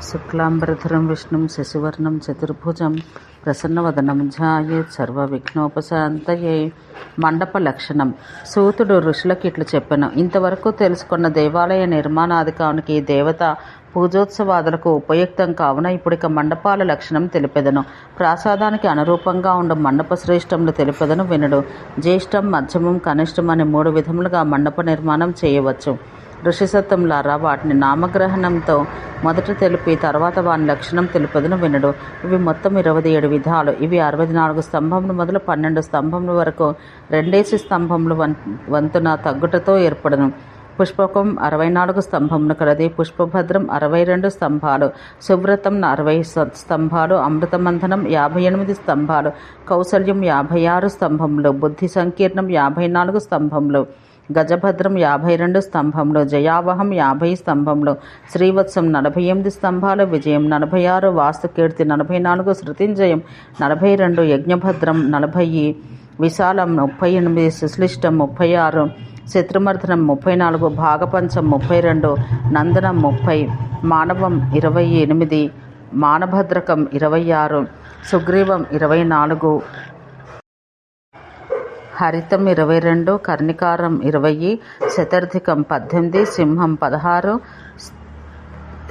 శుక్లాంబరధరం విష్ణుం శశివర్ణం చతుర్భుజం ప్రసన్నవదనం ధ్యాయేత్ సర్వవిఘ్నోపశాంతయే. మండప లక్షణం. సూతుడు ఋషులకు ఇట్లు చెప్పెను. ఇంతవరకు తెలుసుకున్న దేవాలయ నిర్మాణాధికానికి దేవత పూజోత్సవాదులకు ఉపయుక్తం కావున ఇప్పుడిక మండపాల లక్షణం తెలిపెదను. ప్రాసాదానికి అనురూపంగా ఉండు మండప శ్రేష్టములు తెలిపెదను వినుడు. జ్యేష్టం, మధ్యమం, కనిష్టం అనే 3 విధములుగా మండప నిర్మాణం చేయవచ్చు. ఋషిసత్వంలారా వాటిని నామగ్రహణంతో మొదట తెలిపి తర్వాత వాని లక్షణం తెలుపదును వినుడు. ఇవి మొత్తం 27 విధాలు. ఇవి 64 స్తంభములు మొదలు 12 స్తంభముల వరకు 2 స్తంభములు వంతున తగ్గుటతో ఏర్పడను. పుష్పకం 64 స్తంభములు కలది. పుష్పభద్రం 62 స్తంభాలు, సువ్రతం 60 స్తంభాలు, అమృతమంథనం 58 స్తంభాలు, కౌసల్యం 56 స్తంభములు, బుద్ధి సంకీర్ణం 54 స్తంభములు, గజభద్రం 52 స్తంభములు, జయావహం 50 స్తంభములు, శ్రీవత్సం 48 స్తంభాలు, విజయం 46, వాస్తుకీర్తి 44, శృతింజయం 42, యజ్ఞభద్రం 40, విశాలం 38, సుశ్లిష్టం 36, శత్రుమర్ధనం 34, భాగపంచం 32, నందనం 30, మానవం 28, మానభద్రకం 26, సుగ్రీవం 24, హరితం 22, కర్ణికారం 20, శతార్థికం 18, సింహం 16,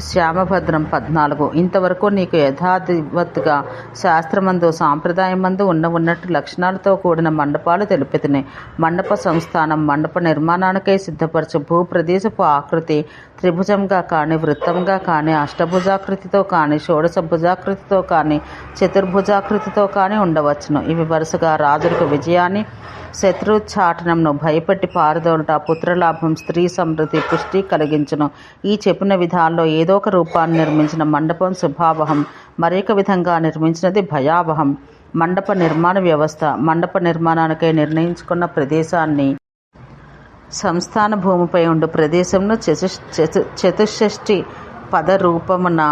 శ్యామభద్రం 14. ఇంతవరకు నీకు యథాధివత్గా శాస్త్రమందు సాంప్రదాయమందు ఉన్నట్టు లక్షణాలతో కూడిన మండపాలు తెలిపితున్నాయి. మండప సంస్థానం మండప నిర్మాణానికై సిద్ధపరచు భూప్రదేశపు ఆకృతి త్రిభుజంగా కానీ, వృత్తంగా కానీ, అష్టభుజాకృతితో కానీ, షోడశ భుజాకృతితో కానీ, చతుర్భుజాకృతితో కానీ ఉండవచ్చును. ఇవి వరుసగా రాజులకు విజయాన్ని, శత్రుచ్ఛాటనంను భయపెట్టి పారదోలుట, పుత్రలాభం, స్త్రీ సమృద్ధి, పుష్టి కలిగించును. ఈ చెప్పిన విధాల్లో ఏదో ఒక రూపాన్ని నిర్మించిన మండపం శుభావహం, మరొక విధంగా నిర్మించినది భయావహం. మండప నిర్మాణ వ్యవస్థ. మండప నిర్మాణానికై నిర్ణయించుకున్న ప్రదేశాన్ని సంస్థాన భూమిపై ఉండు ప్రదేశంను చతుషష్ఠి పద రూపమున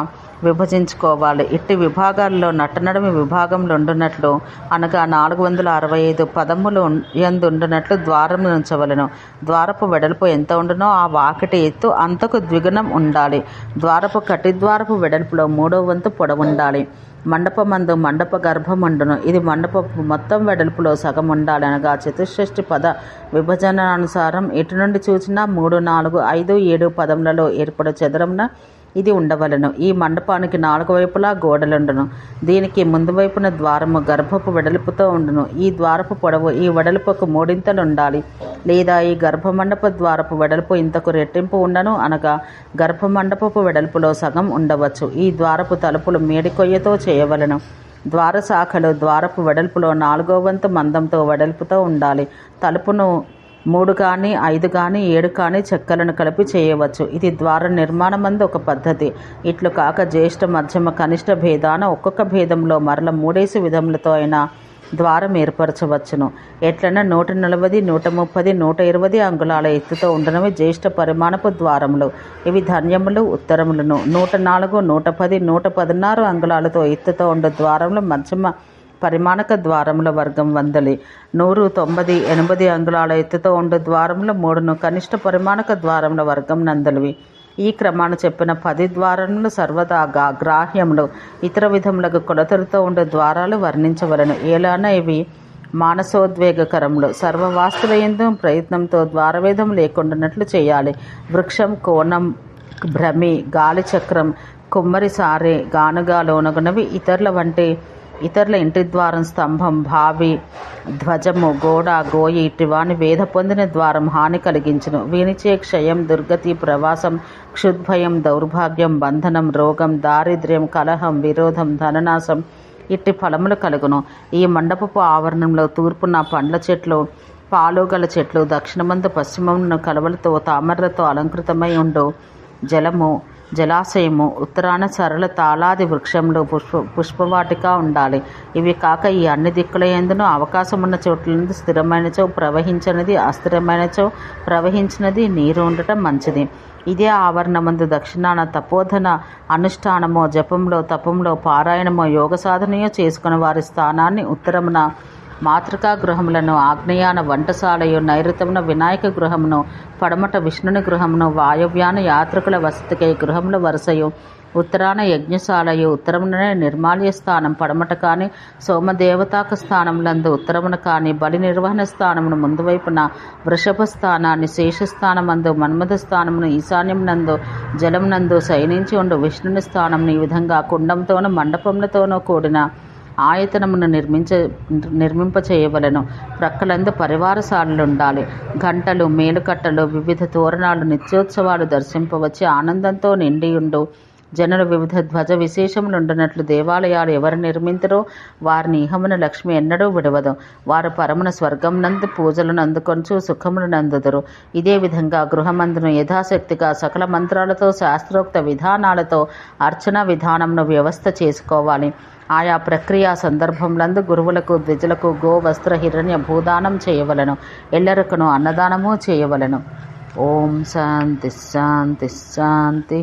విభజించుకోవాలి. ఇట్టి విభాగాల్లో నట్టనడమి విభాగంలో ఉండునట్లు అనగా 465 పదములు యందుండునట్లు ద్వారం ఉంచవలను. ద్వారపు వెడల్పు ఎంత ఉండునో ఆ వాకిటి ఎత్తు అంతకు ద్విగుణం ఉండాలి. ద్వారపు కటిద్వారపు వెడల్పులో 3వ వంతు పొడవుండాలి. మండపమందు మండప గర్భముండును. ఇది మండపపు మొత్తం వెడల్పులో సగం ఉండాలి. అనగా చతుషష్ఠి పద విభజనానుసారం ఎటు నుండి చూసినా 3, 4, 5, 7 పదములలో ఏర్పడే చదరంన ఇది ఉండవలను. ఈ మండపానికి 4 వైపులా గోడలుండును. దీనికి ముందు వైపున ద్వారము గర్భపు వెడల్పుతో ఉండును. ఈ ద్వారపు పొడవు ఈ వెడల్పుకు 3 ఉండాలి. లేదా ఈ గర్భమండప ద్వారపు వెడల్పు ఇంతకు రెట్టింపు ఉండను. అనగా గర్భమండపపు వెడల్పులో సగం ఉండవచ్చు. ఈ ద్వారపు తలుపులు మేడి కొయ్యతో చేయవలను. ద్వార శాఖలు ద్వారపు వెడల్పులో 4వ వంతు మందంతో వెడల్పుతో ఉండాలి. తలుపును 3 కానీ, 5 కానీ, 7 కానీ చెక్కలను కలిపి చేయవచ్చు. ఇది ద్వార నిర్మాణమందు ఒక పద్ధతి. ఇట్లు కాక జ్యేష్ఠ, మధ్యమ, కనిష్ట భేదాన ఒక్కొక్క భేదంలో మరల 3 విధములతో అయినా ద్వారం ఏర్పరచవచ్చును. ఎట్లన్నా 140, 130, 120 అంగుళాల ఎత్తుతో ఉండనవి జ్యేష్ఠ పరిమాణపు ద్వారములు. ఇవి ధన్యములు, ఉత్తరములను. 104, 110, 116 అంగుళాలతో ఎత్తుతో ఉండే ద్వారములు మధ్యమ పరిమాణక ద్వారముల వర్గం 100, 100, 90, 80 అంగుళాల ఎత్తుతో ఉండే ద్వారములు 3 కనిష్ట పరిమాణక ద్వారముల వర్గం నందలివి. ఈ క్రమాన్ని చెప్పిన 10 ద్వారములు సర్వదా గ్రాహ్యములు. ఇతర విధములకు కొలతలతో ఉండే ద్వారాలు వర్ణించవలను. ఏలాన ఇవి మానసోద్వేగకరములు. సర్వవాస్తులయందు ప్రయత్నంతో ద్వారవేదం లేకుండానట్లు చేయాలి. వృక్షం, కోణం, భ్రమి, గాలి చక్రం, కుమ్మరి సారే, గానుగాలోనగునవి ఇతరుల ఇంటి ద్వారం, స్తంభం, బావి, ధ్వజము, గోడ, గోయి ఇటివాని వేద పొందిన ద్వారం హాని కలిగించును. వీనిచే క్షయం, దుర్గతి, ప్రవాసం, క్షుద్భయం, దౌర్భాగ్యం, బంధనం, రోగం, దారిద్ర్యం, కలహం, విరోధం, ధననాశం ఇట్టి ఫలములు కలుగును. ఈ మండపపు ఆవరణంలో తూర్పున పండ్ల చెట్లు, పాలుగల చెట్లు, దక్షిణమందు పశ్చిమమును కలవలతో తామరలతో అలంకృతమై ఉండు జలాశయము, ఉత్తరాన సరళ తాళాది వృక్షములు, పుష్పవాటిక ఉండాలి. ఇవి కాక ఈ అన్ని దిక్కుల యందును అవకాశమున్న చోట్ల స్థిరమైనచో ప్రవహించినది, అస్థిరమైనచో ప్రవహించినది నీరు ఉండటం మంచిది. ఇదే ఆవరణమందు దక్షిణాన తపోధన అనుష్ఠానమో, జపంలో, తపంలో, పారాయణమో, యోగ సాధనయో చేసుకుని వారి స్థానాన్ని ఉత్తరమున మాతృకా గృహములను ఆగ్నేయాన వంటశాలయు, నైరుతమున వినాయక గృహమును, పడమట విష్ణుని గృహమును, వాయవ్యాన యాత్రికుల వసతికై గృహముల వరుసయు, ఉత్తరాన యజ్ఞశాలయు, ఉత్తరముననే నిర్మాల్య స్థానం, పడమట కాని సోమదేవతాక స్థానములందు, ఉత్తరమున కాని బలి నిర్వహణ స్థానమును, ముందు వైపున వృషభ స్థానాన్ని, శేషస్థానమందు, మన్మథ స్థానమును, ఈశాన్యమునందు జలమునందు శయనించి ఉండు విష్ణుని స్థానమును, ఈ విధంగా కుండంతోనూ మండపములతోనూ కూడిన ఆయతనమును నిర్మింప చేయవలను. ప్రక్కలందు పరివారశాలలుండాలి. గంటలు, మేలుకట్టలు, వివిధ తోరణాలు, నిత్యోత్సవాలు దర్శింపవచ్చి ఆనందంతో నిండియుండు. జనులు వివిధ ధ్వజ విశేషములుండునట్లు దేవాలయాలు ఎవరు నిర్మింతురో వారిని ఇహమున లక్ష్మి ఎన్నడూ విడవదు. వారు పరమున స్వర్గమునందు పూజలను అందుకొంచు సుఖములు నందుదురు. ఇదే విధంగా గృహమందును యథాశక్తిగా సకల మంత్రాలతో శాస్త్రోక్త విధానాలతో అర్చన విధానమును వ్యవస్థ చేసుకోవాలి. ఆయా ప్రక్రియా సందర్భములందు గురువులకు, ద్విజులకు గో వస్త్ర హిరణ్య భూదానం చేయవలను. ఎల్లరకును అన్నదానము చేయవలను. ఓం శాంతి శాంతి శాంతి.